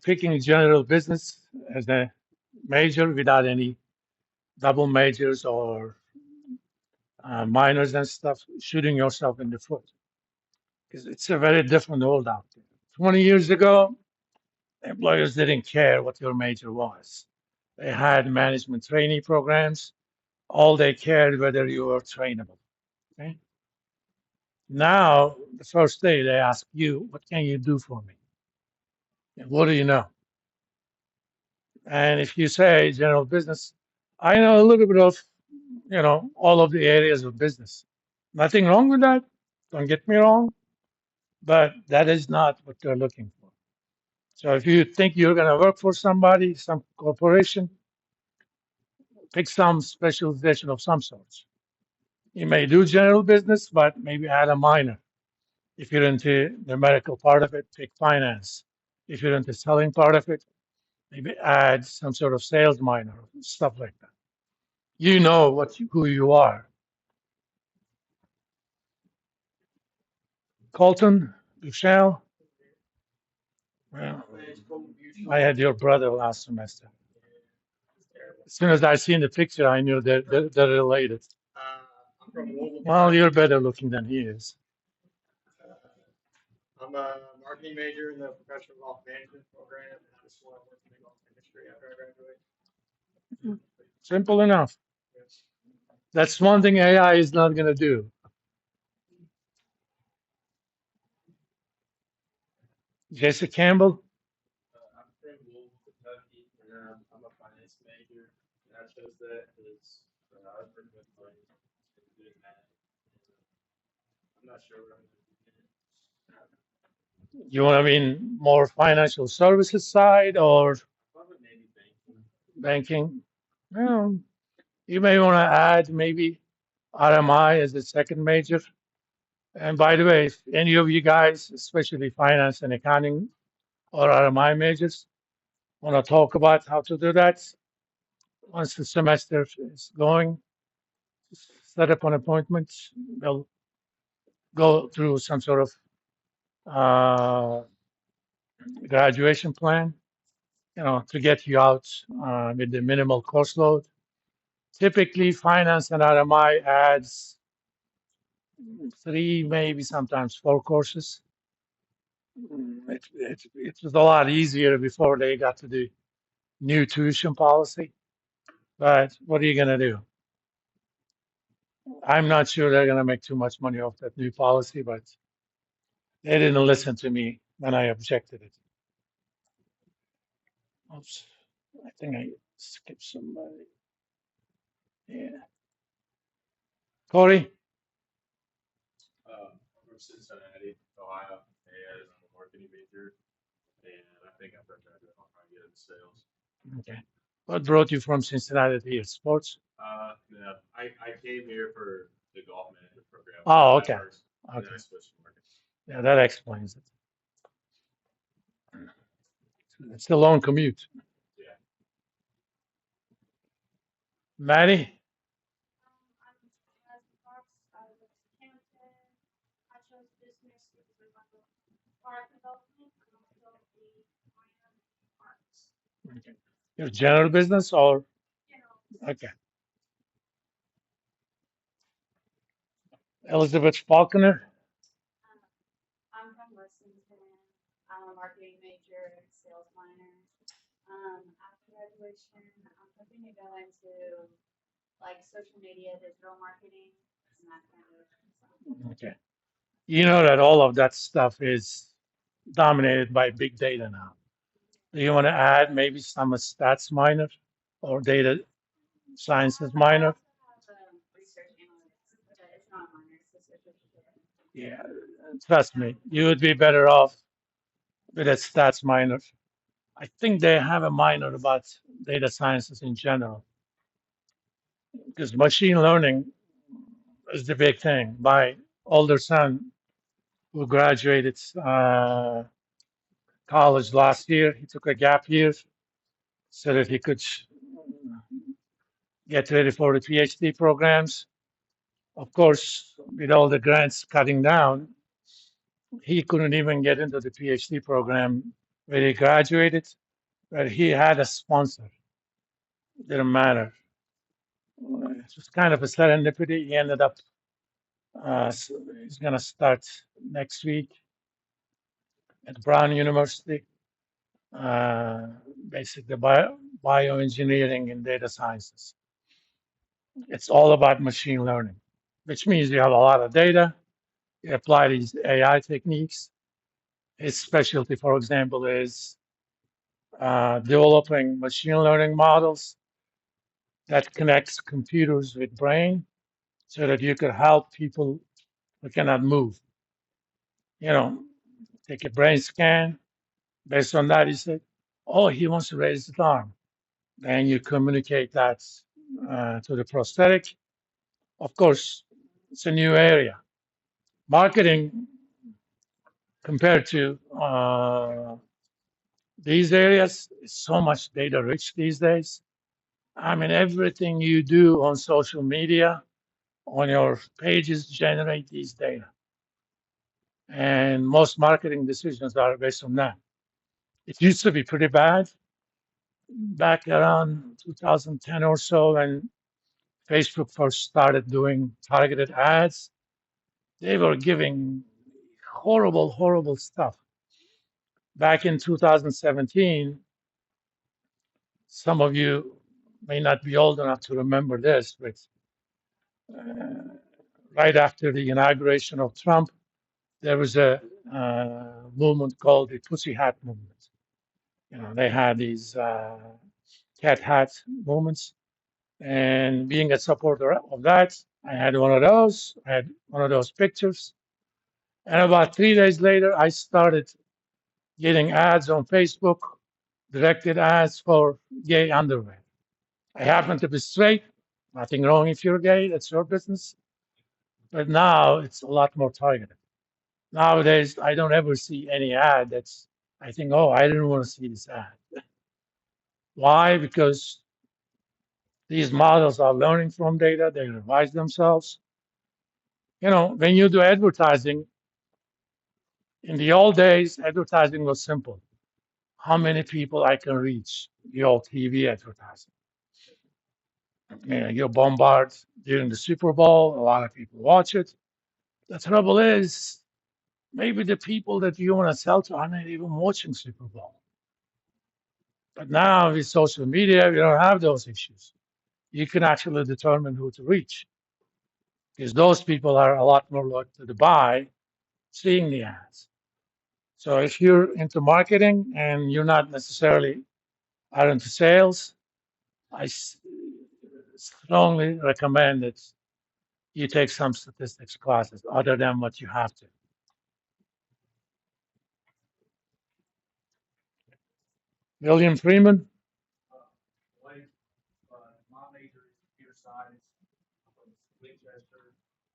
picking general business as a major without any double majors or minors and stuff, shooting yourself in the foot. Because it's a very different world out there. 20 years ago, employers didn't care what your major was. They had management trainee programs. All they cared whether you were trainable. Okay? Now, the first day they ask you, what can you do for me? And what do you know? And if you say general business, I know a little bit of, all of the areas of business. Nothing wrong with that. Don't get me wrong, but that is not what they're looking for. So if you think you're going to work for somebody, some corporation, pick some specialization of some sorts. You may do general business, but maybe add a minor. If you're into the medical part of it, pick finance. If you're into selling part of it, maybe add some sort of sales minor, stuff like that. You know who you are. Colton, Duchelle. Well, I had your brother last semester. As soon as I seen the picture, I knew they're related. Well, you're better looking than he is. I'm a marketing major in the professional golf management program, and I just want to work in the golf industry after I graduate. Simple enough. Yes. That's one thing AI is not going to do. Jessica Campbell. I'm from Louisville, Kentucky, and I'm a finance major. And I chose that because I was working with money and doing math. I'm not sure what I'm going to do. You want to mean more financial services side or Probably maybe banking. banking? Well, you may want to add maybe RMI as the second major. And by the way, if any of you guys, especially finance and accounting or RMI majors, want to talk about how to do that, once the semester is going, set up an appointment. They'll go through some sort of graduation plan, to get you out with the minimal course load. Typically, finance and RMI adds 3, maybe sometimes 4 courses. It was a lot easier before they got to the new tuition policy. But what are you going to do? I'm not sure they're going to make too much money off that new policy, but they didn't listen to me when I objected it. Oops, I think I skipped somebody. Yeah. Corey? I'm from Cincinnati, Ohio, and I'm a marketing major. And I think after I graduate, I'll probably get into sales. Okay. What brought you from Cincinnati to here? Sports? No, I came here for the golf management program. Oh, okay. First, and then Okay. I switched to marketing. Yeah, that explains it. It's a long commute. Yeah. Maddie? Okay. Your general business or? Okay. Elizabeth Faulkner? I'm from Lexington. I'm a marketing major, sales minor. After graduation, I'm hoping to go into like social media, digital marketing, and that kind of stuff. Okay. You know that all of that stuff is dominated by big data now. Do you want to add maybe some stats minor or data sciences I minor? also have research analytics, but it's not a minor, it's a certificate. Yeah, trust me, you would be better off with a stats minor. I think they have a minor about data sciences in general because machine learning is the big thing. My older son, who graduated college last year, he took a gap year so that he could get ready for the PhD programs. Of course, with all the grants cutting down, he couldn't even get into the PhD program where he graduated, where he had a sponsor. Didn't matter. It was kind of a serendipity. He ended up, he's going to start next week at Brown University, uh, basically bioengineering and data sciences. It's all about machine learning, which means you have a lot of data. You apply these AI techniques. His specialty, for example, is developing machine learning models that connects computers with brain so that you could help people who cannot move. You know, take a brain scan. Based on that, he said, oh, he wants to raise his arm. Then you communicate that to the prosthetic. Of course, it's a new area. Marketing compared to these areas is so much data rich these days. I mean, everything you do on social media, on your pages, generate these data. And most marketing decisions are based on that. It used to be pretty bad back around 2010 or so when Facebook first started doing targeted ads. They were giving horrible, horrible stuff. Back in 2017, some of you may not be old enough to remember this, but right after the inauguration of Trump, there was a movement called the Pussy Hat movement. You know, they had these cat hat movements, and being a supporter of that, I had one of those. I had one of those pictures, and about 3 days later, I started getting ads on Facebook, directed ads for gay underwear. I happen to be straight. Nothing wrong if you're gay. That's your business. But now it's a lot more targeted. Nowadays, I don't ever see any ad that's, I think, oh, I didn't want to see this ad. Why? Because these models are learning from data, they revise themselves. You know, when you do advertising, in the old days, advertising was simple. How many people I can reach? The old TV advertising. You know, you bombard during the Super Bowl, a lot of people watch it. The trouble is, maybe the people that you want to sell to are not even watching Super Bowl. But now with social media, we don't have those issues. You can actually determine who to reach because those people are a lot more likely to buy seeing the ads. So if you're into marketing and you're not necessarily are into sales, I strongly recommend that you take some statistics classes other than what you have to. William Freeman, Like, my major is computer science, from Winchester,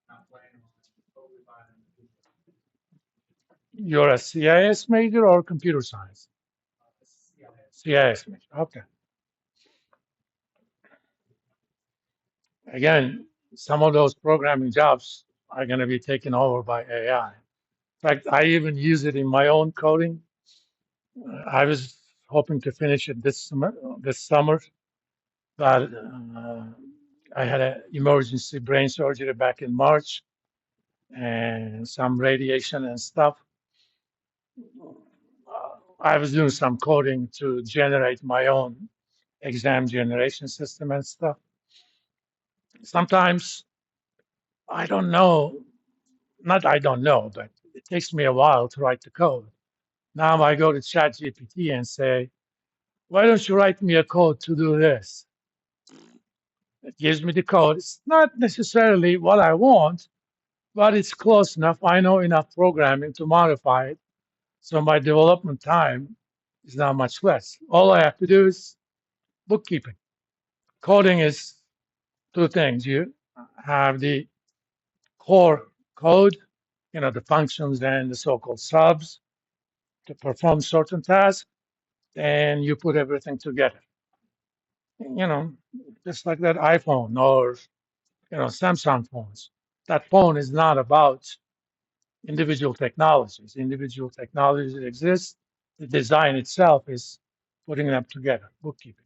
not planning on totally finding. you're a CIS major or computer science? CIS major. Okay. Again, some of those programming jobs are going to be taken over by AI. In fact, I even use it in my own coding. I was hoping to finish it this summer, but I had an emergency brain surgery back in March and some radiation and stuff. I was doing some coding to generate my own exam generation system and stuff. Sometimes I don't know, not I don't know, but it takes me a while to write the code. Now I go to ChatGPT and say, why don't you write me a code to do this? It gives me the code. It's not necessarily what I want, but it's close enough. I know enough programming to modify it. So my development time is now much less. All I have to do is bookkeeping. Coding is two things. You have the core code, you know, the functions and the so-called subs to perform certain tasks, and you put everything together. You know, just like that iPhone or, you know, Samsung phones. That phone is not about individual technologies. Individual technologies exist. The design itself is putting them together, bookkeeping.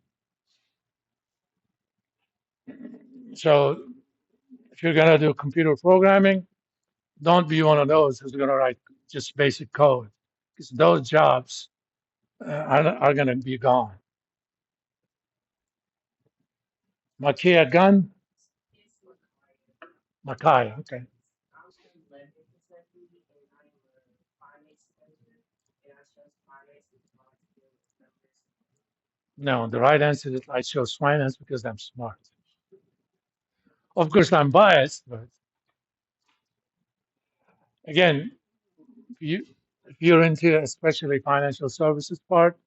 So if you're gonna do computer programming, don't be one of those who's gonna write just basic code, because those jobs are gonna be gone. Makia Gun, Makai, okay. I'm from Lebanon, Kentucky, and I am a finance major, and I chose finance because I like to deal with numbers. No, the right answer is I chose finance because I'm smart. Of course, I'm biased, but again, if you're into especially financial services part,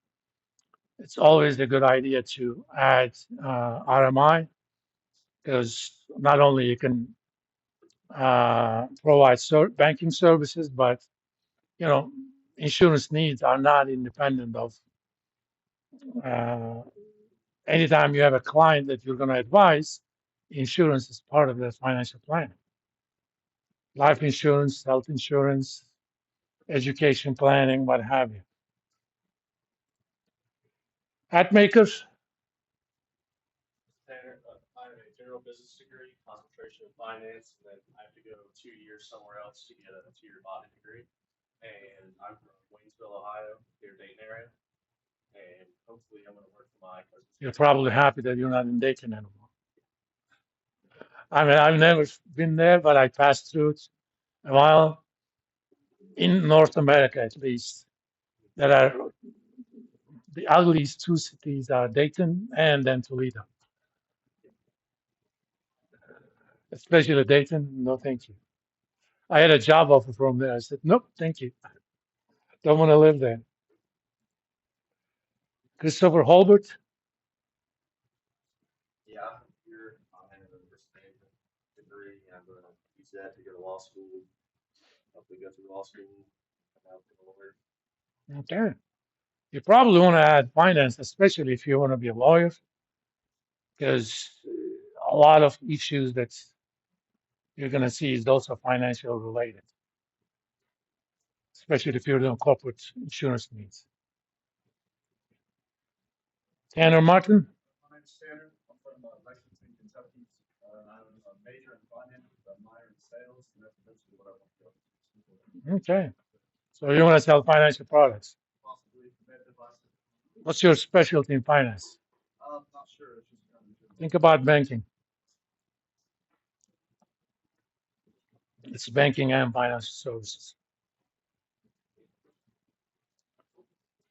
it's always a good idea to add RMI, because not only you can provide banking services, but you know, insurance needs are not independent of. Uh, Anytime you have a client that you're going to advise, insurance is part of the financial plan. Life insurance, health insurance, education planning, what have you. Hat makers, Tanner, I have a general business degree, concentration in finance, and then I have to go 2 years somewhere else to get a 2-year botany degree. And I'm from Waynesville, Ohio, here Dayton area. And hopefully I'm gonna work for my cousin's. you're probably happy that you're not in Dayton anymore. I mean, I've never been there, but I passed through it a while. In North America, at least, there are the ugliest two cities are Dayton and then Toledo. Especially Dayton, no thank you. I had a job offer from there. I said, nope, thank you. Don't want to live there. Christopher Holbert, Yeah, I'm here. I have a risk management degree. I'm gonna use that to go to law school. Hopefully go through law school. Come out as a lawyer. okay. You probably want to add finance, especially if you want to be a lawyer, because a lot of issues that you're going to see is also financial related, especially if you're doing corporate insurance needs. Tanner Martin, My name's Tanner. I'm from Lexington, Kentucky. I'm a major in finance with a minor in sales, and that's eventually what I want to go. okay. So you want to sell financial products. Possibly med devices. What's your specialty in finance? I'm not sure. It's just kind of. Think about banking. It's banking and financial services.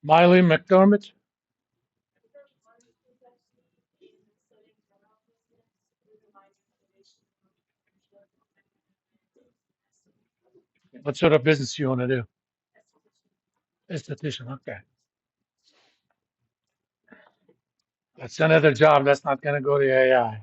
Miley McDermott, what sort of business you want to do? Esthetician, okay. That's another job that's not going to go to AI.